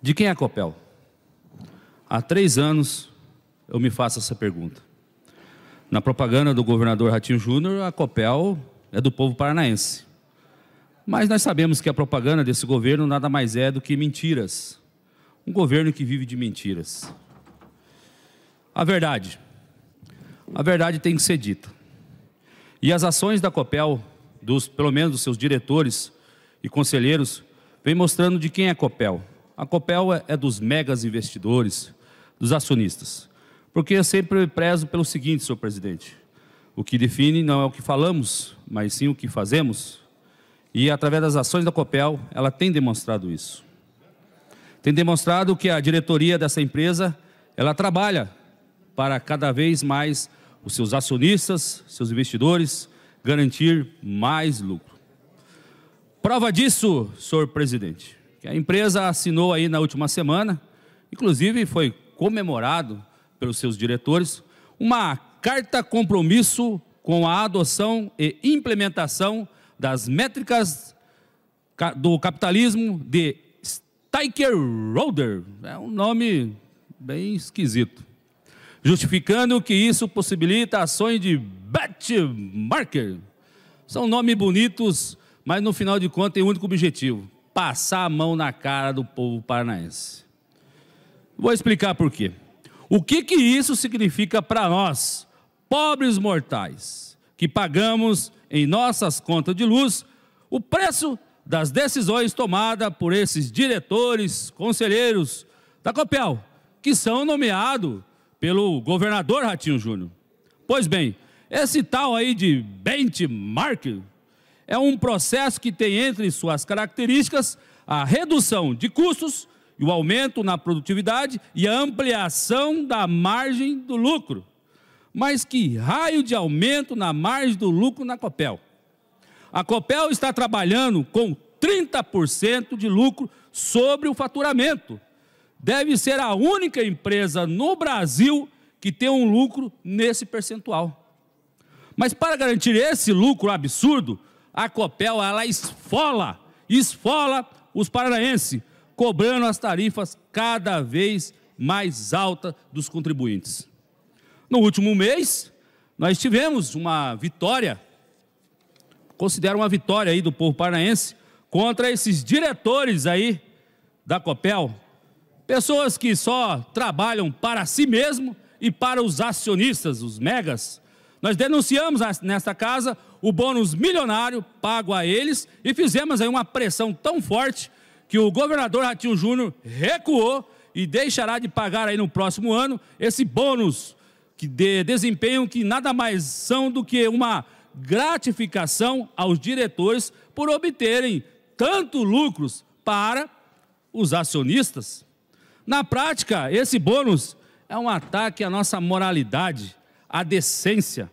De quem é a Copel? Há 3 anos eu me faço essa pergunta. Na propaganda do governador Ratinho Júnior, a Copel é do povo paranaense. Mas nós sabemos que a propaganda desse governo nada mais é do que mentiras. Um governo que vive de mentiras. A verdade tem que ser dita. E as ações da Copel, pelo menos dos seus diretores e conselheiros, vem mostrando de quem é a Copel. A Copel é dos megas investidores, dos acionistas. Porque eu sempre prezo pelo seguinte, senhor presidente: o que define não é o que falamos, mas sim o que fazemos. E através das ações da Copel, ela tem demonstrado isso. Tem demonstrado que a diretoria dessa empresa, ela trabalha para cada vez mais os seus acionistas, seus investidores, garantir mais lucro. Prova disso, senhor presidente, que a empresa assinou aí na última semana, inclusive foi comemorado pelos seus diretores, uma carta compromisso com a adoção e implementação das métricas do capitalismo de Stakeholder. É um nome bem esquisito. Justificando que isso possibilita ações de benchmarker. São nomes bonitos, mas no final de contas tem um único objetivo: passar a mão na cara do povo paranaense. Vou explicar por quê. O que isso significa para nós, pobres mortais, que pagamos em nossas contas de luz o preço das decisões tomadas por esses diretores, conselheiros da Copel, que são nomeados pelo governador Ratinho Júnior. Pois bem, esse tal aí de benchmark é um processo que tem entre suas características a redução de custos e o aumento na produtividade e a ampliação da margem do lucro. Mas que raio de aumento na margem do lucro na Copel? A Copel está trabalhando com 30% de lucro sobre o faturamento. Deve ser a única empresa no Brasil que tem um lucro nesse percentual. Mas para garantir esse lucro absurdo, a Copel ela esfola os paranaenses, cobrando as tarifas cada vez mais altas dos contribuintes. No último mês, nós tivemos uma vitória, considero uma vitória aí do povo paranaense, contra esses diretores aí da Copel, pessoas que só trabalham para si mesmo e para os acionistas, os megas. Nós denunciamos nesta casa o bônus milionário pago a eles e fizemos aí uma pressão tão forte que o governador Ratinho Júnior recuou e deixará de pagar aí no próximo ano esse bônus de desempenho, que nada mais são do que uma gratificação aos diretores por obterem tanto lucros para os acionistas. Na prática, esse bônus é um ataque à nossa moralidade, à decência,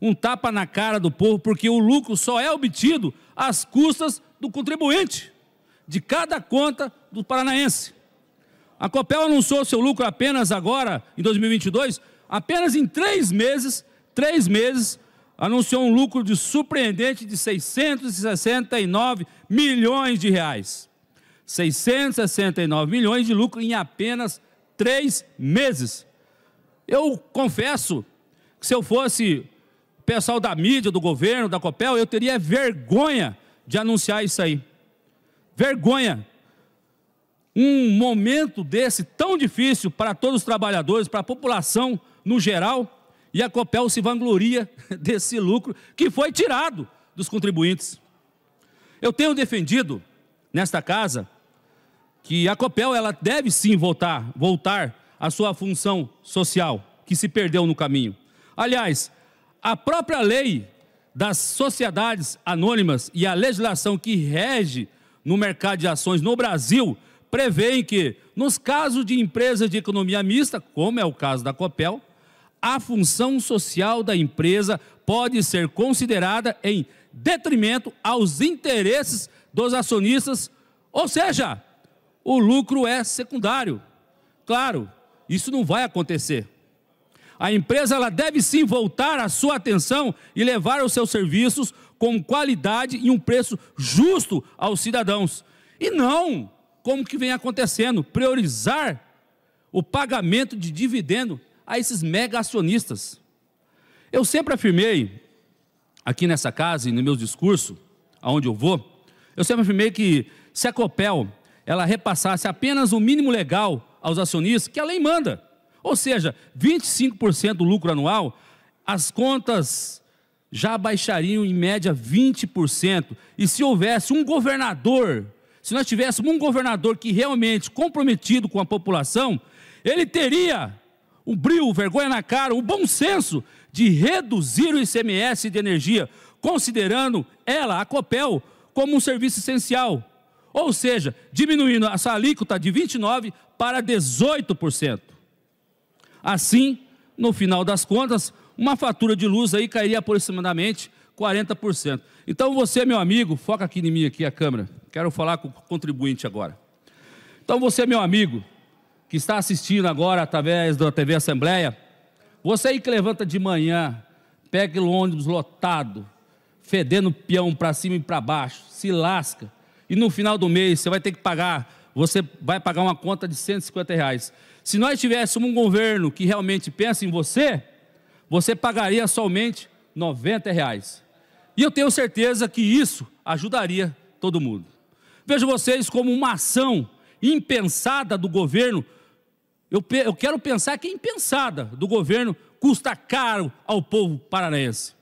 um tapa na cara do povo, porque o lucro só é obtido às custas do contribuinte, de cada conta do paranaense. A Copel anunciou seu lucro apenas agora, em 2022, apenas em 3 meses, anunciou um lucro de surpreendente de 669 milhões de reais. 669 milhões de lucro em apenas 3 meses. Eu confesso que se eu fosse pessoal da mídia, do governo, da Copel, eu teria vergonha de anunciar isso aí. Vergonha. Um momento desse tão difícil para todos os trabalhadores, para a população no geral, e a Copel se vangloria desse lucro que foi tirado dos contribuintes. Eu tenho defendido nesta casa que a Copel ela deve sim voltar à sua função social, que se perdeu no caminho. Aliás, a própria lei das sociedades anônimas e a legislação que rege no mercado de ações no Brasil prevêem que, nos casos de empresas de economia mista, como é o caso da Copel, a função social da empresa pode ser considerada em detrimento aos interesses dos acionistas, ou seja, o lucro é secundário. Claro, isso não vai acontecer. A empresa ela deve sim voltar a sua atenção e levar os seus serviços com qualidade e um preço justo aos cidadãos. E não como que vem acontecendo, priorizar o pagamento de dividendo a esses mega acionistas. Eu sempre afirmei, aqui nessa casa e no meu discurso, aonde eu vou, eu sempre afirmei que se a Copel ela repassasse apenas o mínimo legal aos acionistas, que a lei manda, ou seja, 25% do lucro anual, as contas já baixariam em média 20%. E se houvesse um governador, se nós tivéssemos um governador que realmente comprometido com a população, ele teria o brio, vergonha na cara, o bom senso de reduzir o ICMS de energia, considerando ela, a Copel, como um serviço essencial. Ou seja, diminuindo essa alíquota de 29% para 18%. Assim, no final das contas, uma fatura de luz aí cairia aproximadamente 40%. Então você, meu amigo, foca aqui em mim, aqui a câmera. Quero falar com o contribuinte agora. Então você, meu amigo, que está assistindo agora através da TV Assembleia, você aí que levanta de manhã, pega o ônibus lotado, fedendo peão para cima e para baixo, se lasca, e no final do mês você vai ter que pagar, você vai pagar uma conta de R$150. Se nós tivéssemos um governo que realmente pensa em você, você pagaria somente R$90. E eu tenho certeza que isso ajudaria todo mundo. Vejo vocês como uma ação impensada do governo. Eu quero pensar que é impensada do governo, custa caro ao povo paranaense.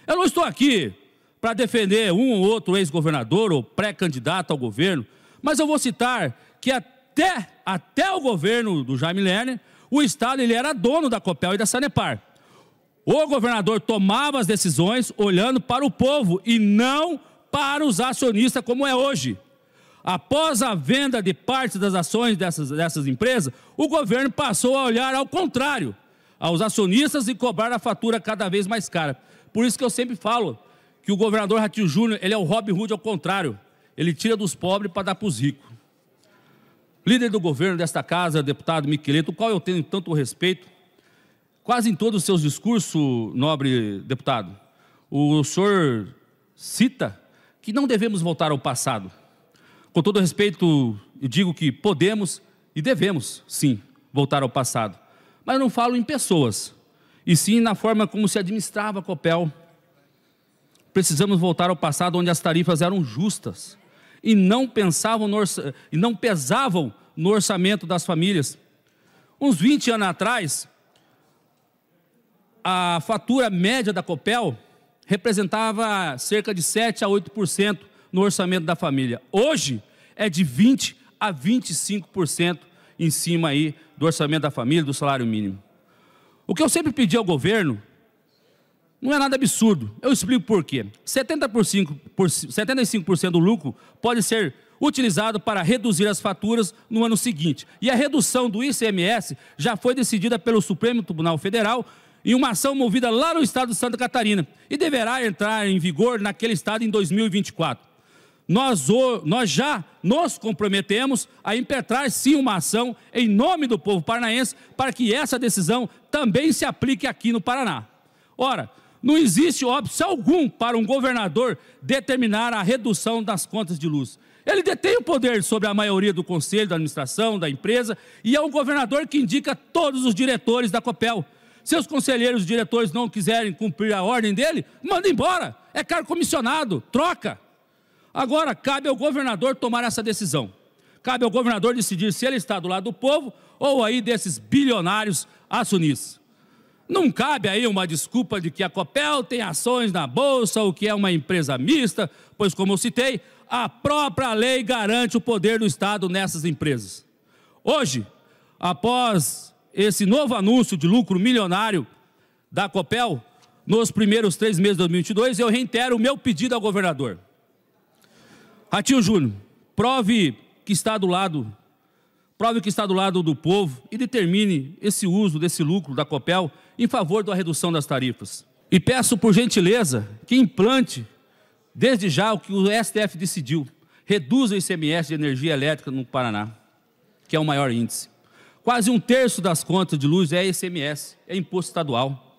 Eu não estou aqui para defender um ou outro ex-governador ou pré-candidato ao governo, mas eu vou citar que até o governo do Jaime Lerner, o Estado ele era dono da Copel e da Sanepar. O governador tomava as decisões olhando para o povo e não para os acionistas como é hoje. Após a venda de parte das ações dessas empresas, o governo passou a olhar ao contrário, aos acionistas e cobrar a fatura cada vez mais cara. Por isso que eu sempre falo que o governador Ratinho Júnior, ele é o Robin Hood ao contrário. Ele tira dos pobres para dar para os ricos. Líder do governo desta casa, deputado Miqueleto, o qual eu tenho tanto respeito, quase em todos os seus discursos, nobre deputado, o senhor cita que não devemos voltar ao passado. Com todo respeito, eu digo que podemos e devemos, sim, voltar ao passado. Mas eu não falo em pessoas, e sim na forma como se administrava a Copel. Precisamos voltar ao passado onde as tarifas eram justas e não pesavam no orçamento das famílias. Uns 20 anos atrás, a fatura média da Copel representava cerca de 7 a 8% no orçamento da família. Hoje é de 20 a 25% em cima aí do orçamento da família, do salário mínimo. O que eu sempre pedi ao governo não é nada absurdo. Eu explico por quê. 75% do lucro pode ser utilizado para reduzir as faturas no ano seguinte. E a redução do ICMS já foi decidida pelo Supremo Tribunal Federal em uma ação movida lá no estado de Santa Catarina e deverá entrar em vigor naquele estado em 2024. Nós já nos comprometemos a impetrar sim uma ação em nome do povo paranaense para que essa decisão também se aplique aqui no Paraná. Ora, não existe óbice algum para um governador determinar a redução das contas de luz. Ele detém o poder sobre a maioria do conselho, da administração, da empresa, e é o governador que indica todos os diretores da Copel. Se os conselheiros e diretores não quiserem cumprir a ordem dele, manda embora. É cargo comissionado, troca. Agora, cabe ao governador tomar essa decisão. Cabe ao governador decidir se ele está do lado do povo ou aí desses bilionários acionistas. Não cabe aí uma desculpa de que a Copel tem ações na Bolsa ou que é uma empresa mista, pois, como eu citei, a própria lei garante o poder do Estado nessas empresas. Hoje, após esse novo anúncio de lucro milionário da Copel, nos primeiros 3 meses de 2022, eu reitero o meu pedido ao governador. Ratinho Júnior, prove que está do lado do povo e determine esse uso desse lucro da Copel em favor da redução das tarifas. E peço por gentileza que implante desde já o que o STF decidiu, reduza o ICMS de energia elétrica no Paraná, que é o maior índice. Quase 1/3 das contas de luz é ICMS, é imposto estadual.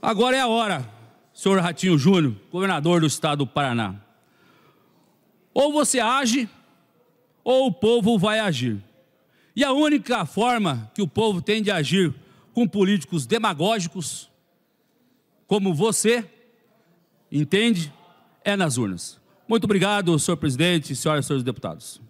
Agora é a hora, senhor Ratinho Júnior, governador do estado do Paraná. Ou você age, ou o povo vai agir. E a única forma que o povo tem de agir com políticos demagógicos, como você, entende, é nas urnas. Muito obrigado, senhor presidente, senhoras e senhores deputados.